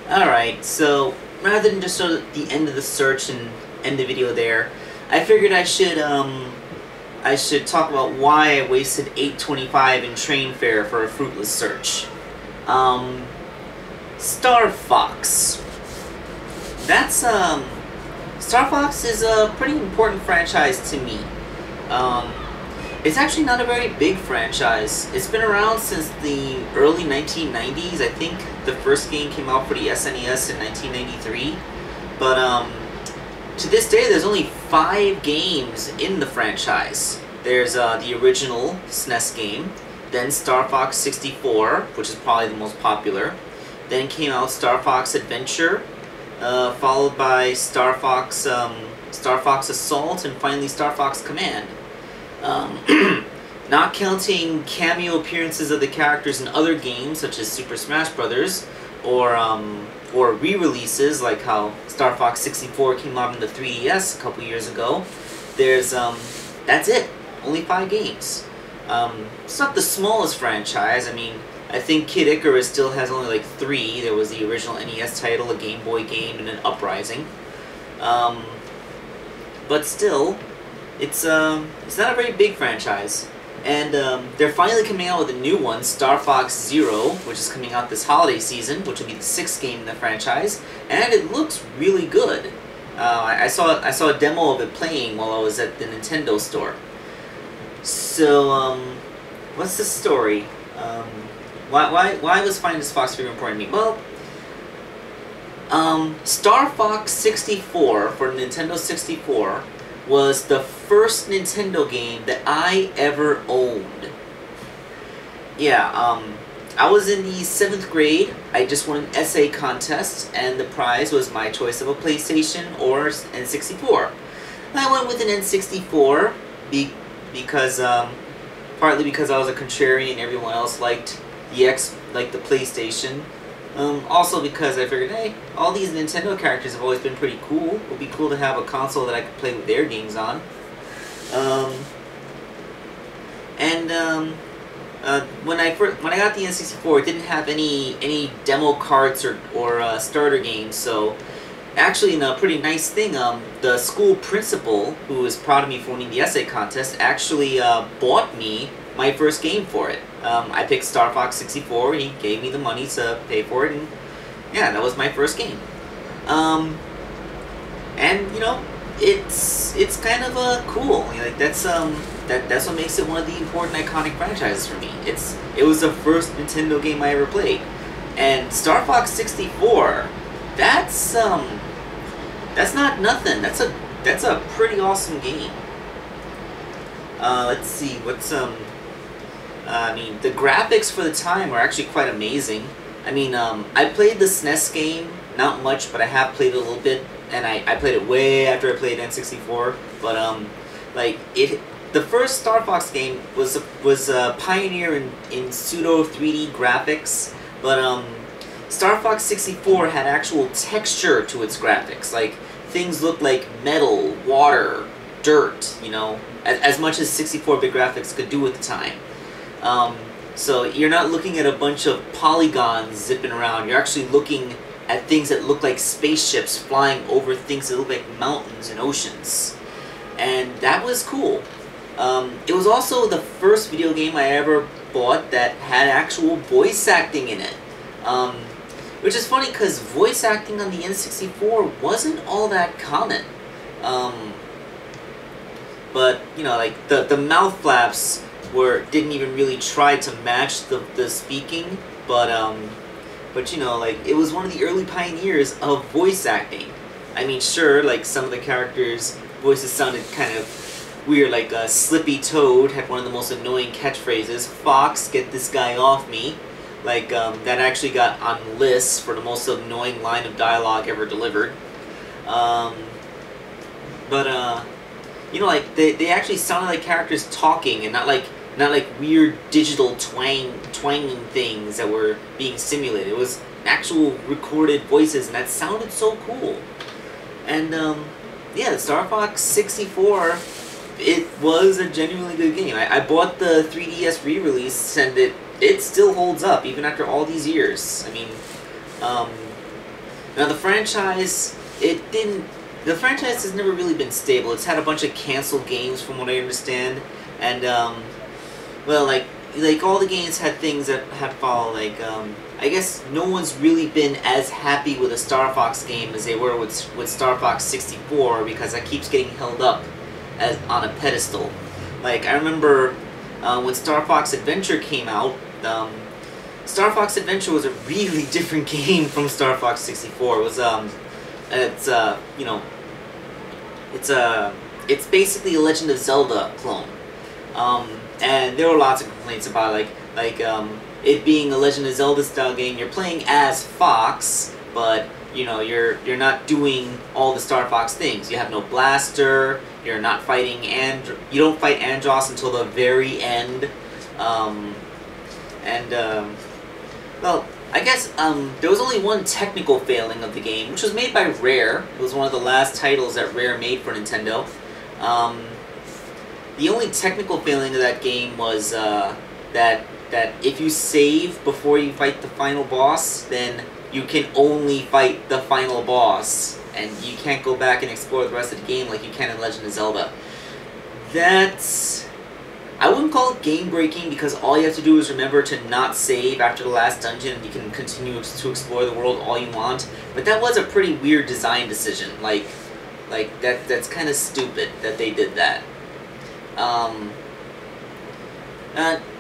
Alright, so rather than just show the end of the search and end the video there, I figured I should talk about why I wasted $8.25 in train fare for a fruitless search. Star Fox. Star Fox is a pretty important franchise to me. It's actually not a very big franchise. It's been around since the early 1990s. I think the first game came out for the SNES in 1993. But to this day, there's only 5 games in the franchise. There's the original SNES game, then Star Fox 64, which is probably the most popular. Then came out Star Fox Adventure, followed by Star Fox Assault, and finally Star Fox Command. Not counting cameo appearances of the characters in other games such as Super Smash Bros. Or re-releases like how Star Fox 64 came out on the 3DS a couple years ago. There's that's it. Only 5 games. It's not the smallest franchise. I mean, I think Kid Icarus still has only like 3. There was the original NES title, a Game Boy game, and an Uprising. But still, it's not a very big franchise. And they're finally coming out with a new one, Star Fox Zero, which is coming out this holiday season, which will be the 6th game in the franchise, and it looks really good. I saw a demo of it playing while I was at the Nintendo store. So, what's the story? Why was finding this Fox very important to me? Well, Star Fox 64 for Nintendo 64 was the first Nintendo game that I ever owned. Yeah, I was in the 7th grade. I just won an essay contest, and the prize was my choice of a PlayStation or N64. I went with an N64 because partly because I was a contrarian. Everyone else liked the PlayStation. Also because I figured, hey, all these Nintendo characters have always been pretty cool. It would be cool to have a console that I could play with their games on. When I got the N64, it didn't have any demo carts or starter games. So, actually, in a pretty nice thing, the school principal, who was proud of me for winning the essay contest, actually bought me my first game for it. I picked Star Fox 64. He gave me the money to pay for it, and yeah, that was my first game. And you know, it's kind of cool. Like that's what makes it one of the important iconic franchises for me. It was the first Nintendo game I ever played, and Star Fox 64. That's not nothing. That's a pretty awesome game. Let's see what's I mean, the graphics for the time were actually quite amazing. I mean, I played the SNES game, not much, but I have played it a little bit, and I played it way after I played N64. But the first Star Fox game was a pioneer in pseudo 3D graphics, but Star Fox 64 had actual texture to its graphics. Like things looked like metal, water, dirt. You know, as much as 64-bit graphics could do at the time. So you're not looking at a bunch of polygons zipping around. You're actually looking at things that look like spaceships flying over things that look like mountains and oceans. And that was cool. It was also the first video game I ever bought that had actual voice acting in it. Which is funny because voice acting on the N64 wasn't all that common. But, you know, like the mouth flaps didn't even really try to match the speaking, but you know, like it was one of the early pioneers of voice acting. I mean, sure, like some of the characters' voices sounded kind of weird, like Slippy Toad had one of the most annoying catchphrases, "Fox, get this guy off me." Like that actually got on lists for the most annoying line of dialogue ever delivered. You know, like they actually sounded like characters talking and not like weird digital twanging things that were being simulated. It was actual recorded voices, and that sounded so cool. And yeah, Star Fox 64, it was a genuinely good game. I bought the 3DS re-release, and it still holds up even after all these years. I mean, Um, Now the franchise, the franchise has never really been stable. It's had a bunch of canceled games from what I understand, and well, like all the games had things that have followed. Like I guess no one's really been as happy with a Star Fox game as they were with Star Fox 64 because that keeps getting held up as on a pedestal. Like I remember when Star Fox Adventure came out. Star Fox Adventure was a really different game from Star Fox 64. It was you know, it's basically a Legend of Zelda clone. And there were lots of complaints about it being a Legend of Zelda style game. You're playing as Fox, but you know you're not doing all the Star Fox things. You have no blaster. You're not fighting you don't fight Andross until the very end. Well, I guess there was only one technical failing of the game, which was made by Rare. It was one of the last titles that Rare made for Nintendo. The only technical failing of that game was that if you save before you fight the final boss, then you can only fight the final boss, and you can't go back and explore the rest of the game like you can in Legend of Zelda. I wouldn't call it game-breaking because all you have to do is remember to not save after the last dungeon and you can continue to explore the world all you want. But that was a pretty weird design decision. That's kind of stupid that they did that.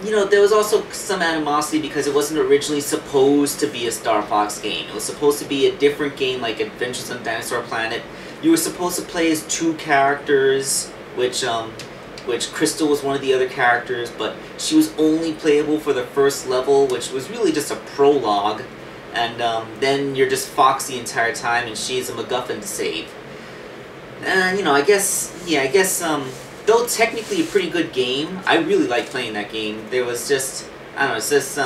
You know, there was also some animosity because it wasn't originally supposed to be a Star Fox game. It was supposed to be a different game like Adventures on Dinosaur Planet. You were supposed to play as two characters, which Crystal was one of the other characters, but she was only playable for the first level, which was really just a prologue, and then you're just Fox the entire time, and she's a MacGuffin to save. And, you know, I guess, though technically a pretty good game, I really liked playing that game. There was just, I don't know, it's just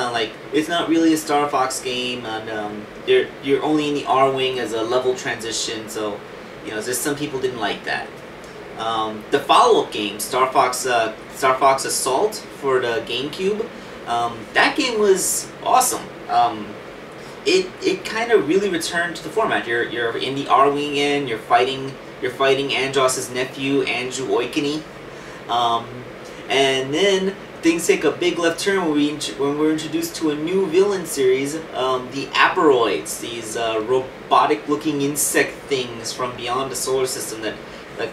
it's not really a Star Fox game, and you're only in the R-Wing as a level transition, so, you know, just some people didn't like that. The follow-up game, Star Fox Assault for the GameCube, that game was awesome. It kind of really returned to the format. You're in the R-Wing end. You're fighting Andross's nephew, Andrew Oikini, and then things take a big left turn when we're introduced to a new villain series, the Aperoids, these robotic-looking insect things from beyond the solar system that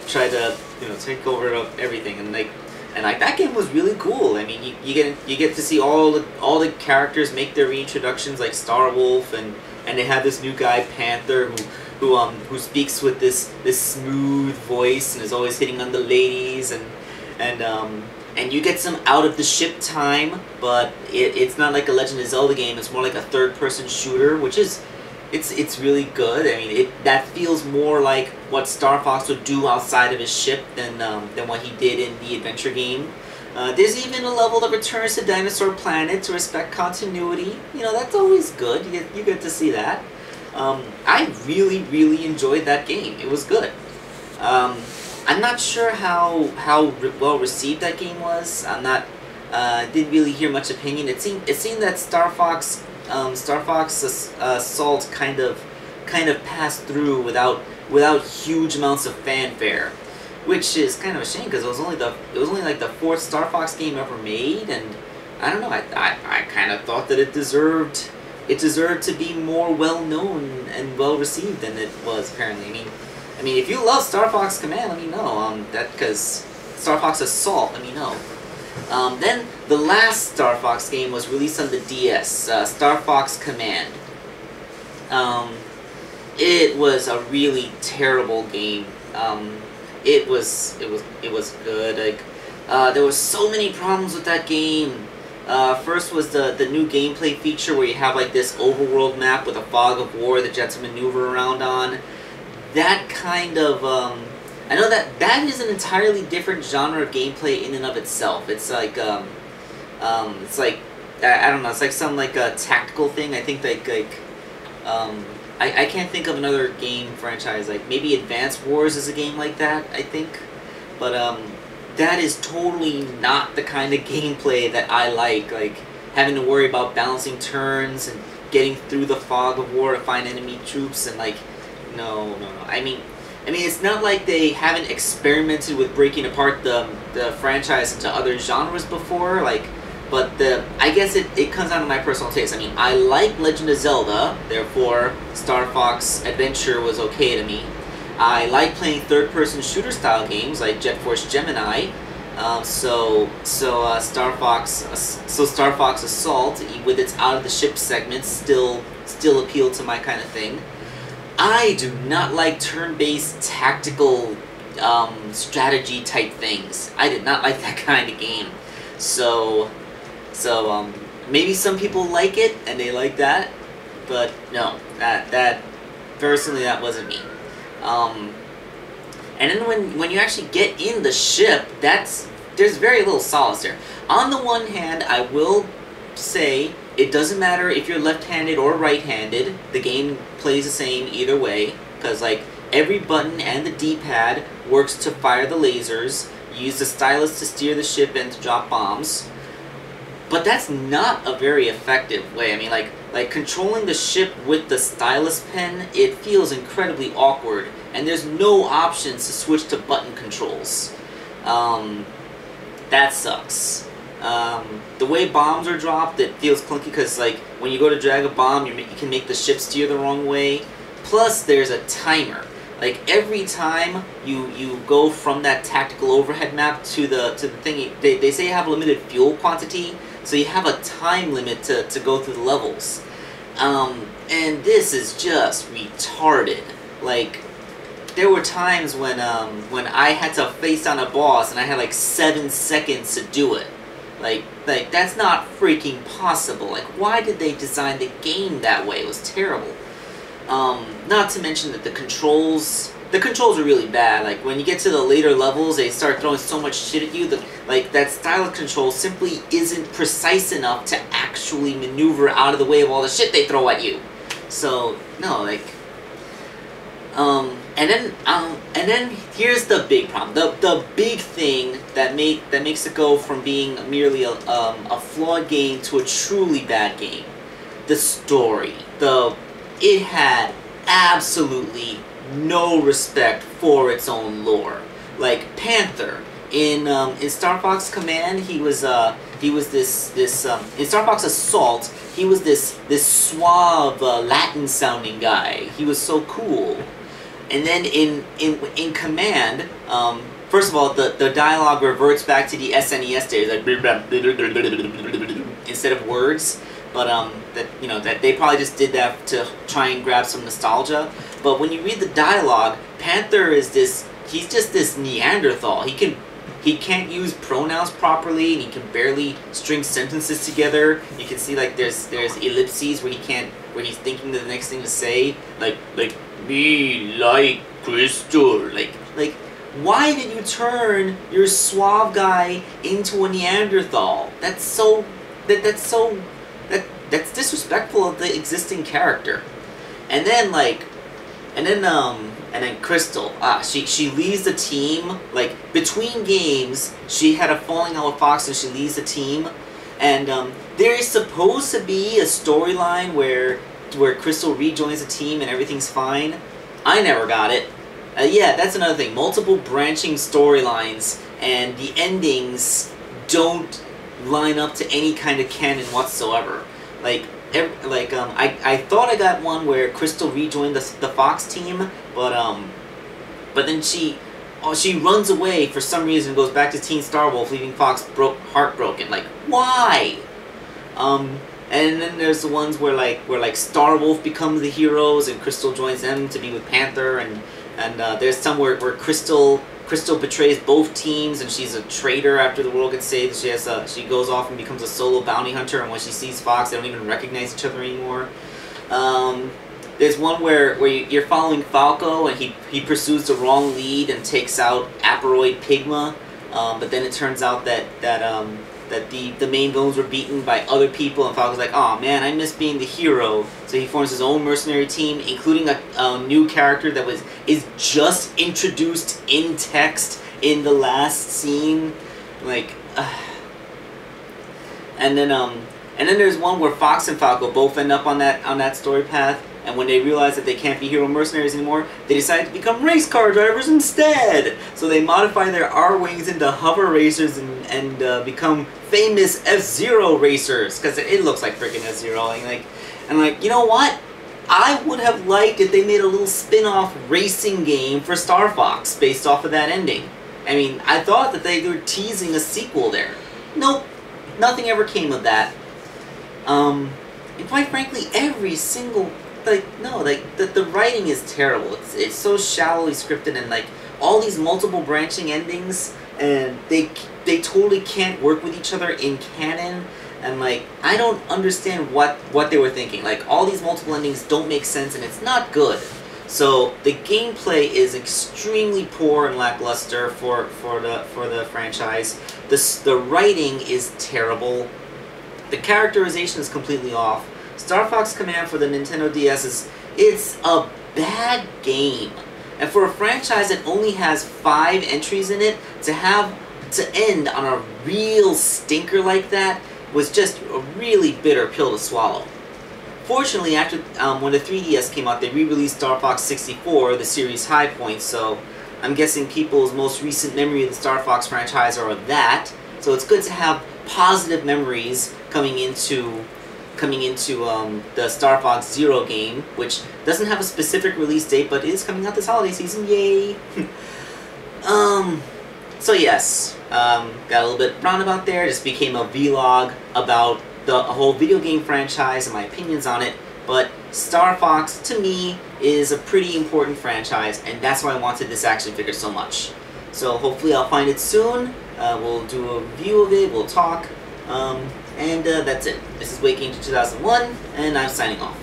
try to, you know, take over everything, and that game was really cool. I mean, you get to see all the characters make their reintroductions, like Star Wolf, and they have this new guy Panther who speaks with this smooth voice and is always hitting on the ladies, and you get some out of the ship time, but it's not like a Legend of Zelda game. It's more like a third-person shooter, which is it's really good. I mean, that feels more like what Star Fox would do outside of his ship than what he did in the adventure game. There's even a level that returns to Dinosaur Planet to respect continuity. You know, that's always good. You get to see that. I really enjoyed that game. It was good. I'm not sure how well received that game was. Didn't really hear much opinion. It seemed that Star Fox Assault kind of passed through without huge amounts of fanfare, which is kind of a shame because it was only like the fourth Star Fox game ever made, and I don't know. I kind of thought that it deserved to be more well known and well received than it was apparently. I mean, if you love Star Fox Command, let me know. Because Star Fox Assault, let me know. Then the last Star Fox game was released on the DS, Star Fox Command. It was a really terrible game. It was good. There were so many problems with that game. First was the new gameplay feature where you have like this overworld map with a fog of war that you have to maneuver around on. That kind of I know that is an entirely different genre of gameplay in and of itself. It's like I don't know. It's like some a tactical thing. I think I can't think of another game franchise, like maybe Advance Wars is a game like that, I think. But that is totally not the kind of gameplay that I like having to worry about balancing turns and getting through the fog of war to find enemy troops and like, no. I mean, it's not like they haven't experimented with breaking apart the franchise into other genres before, like, but I guess it comes down to my personal taste. I mean, I like Legend of Zelda, therefore Star Fox Adventure was okay to me. I like playing third-person shooter-style games like Jet Force Gemini, so Star Fox Assault with its out-of-the-ship segments still appeal to my kind of thing. I do not like turn-based tactical strategy type things. I did not like that kind of game. So maybe some people like it and they like that, but no, that personally that wasn't me. And then when you actually get in the ship, there's very little solace there. On the one hand, I will say it doesn't matter if you're left-handed or right-handed. The game plays the same either way, because like every button and the D-pad works to fire the lasers. You use the stylus to steer the ship and to drop bombs. But that's not a very effective way. I mean, like controlling the ship with the stylus pen, it feels incredibly awkward, and there's no options to switch to button controls. That sucks. The way bombs are dropped, it feels clunky because like when you go to drag a bomb, you can make the ship steer the wrong way. Plus, there's a timer. Like every time you go from that tactical overhead map to the thing, they say you have a limited fuel quantity, so you have a time limit to go through the levels. And this is just retarded. Like, there were times when I had to face down a boss and I had like 7 seconds to do it. Like that's not freaking possible. Like, why did they design the game that way? It was terrible. Not to mention that the controls are really bad. Like, when you get to the later levels, they start throwing so much shit at you. That stylus control simply isn't precise enough to actually maneuver out of the way of all the shit they throw at you. So, no, like... And then here's the big problem. The big thing that makes it go from being merely a flawed game to a truly bad game. The story. It had absolutely no respect for its own lore. Like Panther in Star Fox Command, he was this in Star Fox Assault, he was this suave Latin sounding guy. He was so cool. And then in Command, first of all, the dialogue reverts back to the SNES days, like instead of words. But that they probably just did that to try and grab some nostalgia. But when you read the dialogue, Panther is he's just this Neanderthal. He can't use pronouns properly, and he can barely string sentences together. You can see like there's ellipses where he's thinking of the next thing to say, like me like Crystal, like why did you turn your suave guy into a Neanderthal? That's disrespectful of the existing character. And then Crystal, she leaves the team. Like, between games, she had a falling out with Fox and she leaves the team. And there is supposed to be a storyline where Crystal rejoins the team and everything's fine. I never got it. Yeah, that's another thing. Multiple branching storylines, and the endings don't line up to any kind of canon whatsoever. I thought I got one where Crystal rejoined the Fox team, but then she runs away for some reason, goes back to Teen Starwolf, leaving Fox heartbroken. Like, why? And then there's the ones where Starwolf becomes the heroes and Crystal joins them to be with Panther, and there's some where Crystal betrays both teams and she's a traitor after the world gets saved. She goes off and becomes a solo bounty hunter, and when she sees Fox, they don't even recognize each other anymore. There's one where you're following Falco and he pursues the wrong lead and takes out Aparoid Pigma, but then it turns out that the main villains were beaten by other people, and Falco's like, "Aw, man, I miss being the hero." So he forms his own mercenary team, including a new character that is just introduced in text in the last scene. And then And then there's one where Fox and Falco both end up on that story path, and when they realize that they can't be hero mercenaries anymore, they decide to become race car drivers instead! So they modify their R-Wings into hover racers and become famous F-Zero racers, because it looks like freaking F-Zero. And like, you know what? I would have liked if they made a little spin-off racing game for Star Fox based off of that ending. I mean, I thought that they were teasing a sequel there. Nope, nothing ever came of that. And quite frankly, every single, the writing is terrible. It's so shallowly scripted, and like all these multiple branching endings, and they totally can't work with each other in canon. And like, I don't understand what they were thinking. Like, all these multiple endings don't make sense, and it's not good. So the gameplay is extremely poor and lackluster for the franchise. The writing is terrible. The characterization is completely off. Star Fox Command for the Nintendo DS it's a bad game. And for a franchise that only has 5 entries in it, to end on a real stinker like that was just a really bitter pill to swallow. Fortunately, after when the 3DS came out, they re-released Star Fox 64, the series' high point, so I'm guessing people's most recent memory of the Star Fox franchise are of that. So it's good to have positive memories coming into the Star Fox Zero game, which doesn't have a specific release date, but is coming out this holiday season. Yay! So yes, got a little bit roundabout there. Just became a vlog about the whole video game franchise and my opinions on it. But Star Fox, to me, is a pretty important franchise, and that's why I wanted this action figure so much. So hopefully I'll find it soon. We'll do a review of it, we'll talk, and that's it. This is Wakeangel2K1, and I'm signing off.